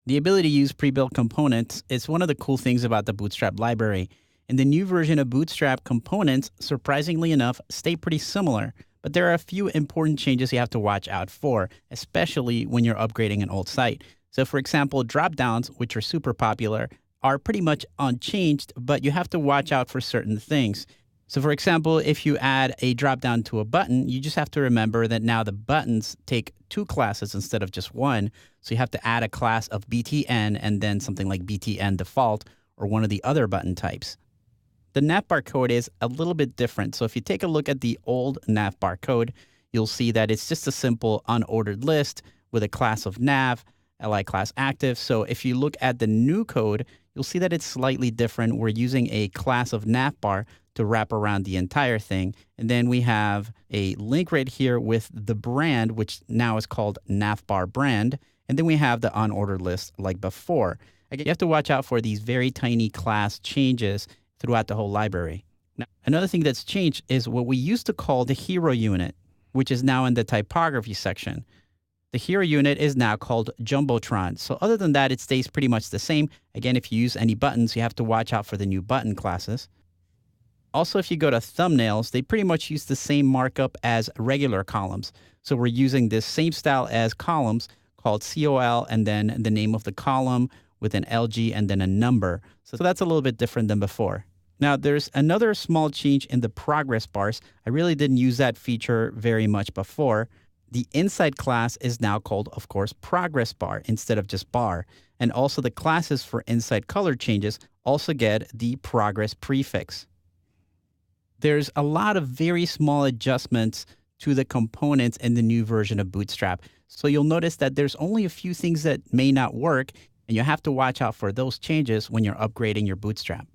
The ability to use pre-built components is one of the cool things about the Bootstrap library. And the new version of Bootstrap components, surprisingly enough, stay pretty similar. But there are a few important changes you have to watch out for, especially when you're upgrading an old site. So for example, dropdowns, which are super popular, are pretty much unchanged, but you have to watch out for certain things. So for example, if you add a dropdown to a button, you just have to remember that now the buttons take two classes instead of just one. So you have to add a class of BTN and then something like BTN default or one of the other button types. The navbar code is a little bit different. So if you take a look at the old navbar code, you'll see that it's just a simple unordered list with a class of nav, li class active. So if you look at the new code, you'll see that it's slightly different. We're using a class of navbar to wrap around the entire thing. And then we have a link right here with the brand, which now is called navbar brand. And then we have the unordered list like before. Again, you have to watch out for these very tiny class changes throughout the whole library. Now, another thing that's changed is what we used to call the hero unit, which is now in the typography section. The hero unit is now called Jumbotron. So other than that, it stays pretty much the same. Again, if you use any buttons, you have to watch out for the new button classes. Also, if you go to thumbnails, they pretty much use the same markup as regular columns. So we're using this same style as columns called COL and then the name of the column with an LG and then a number. So that's a little bit different than before. Now, there's another small change in the progress bars. I really didn't use that feature very much before. The inside class is now called, of course, progress bar instead of just bar. And also the classes for inside color changes also get the progress prefix. There's a lot of very small adjustments to the components in the new version of Bootstrap. So you'll notice that there's only a few things that may not work, and you have to watch out for those changes when you're upgrading your Bootstrap.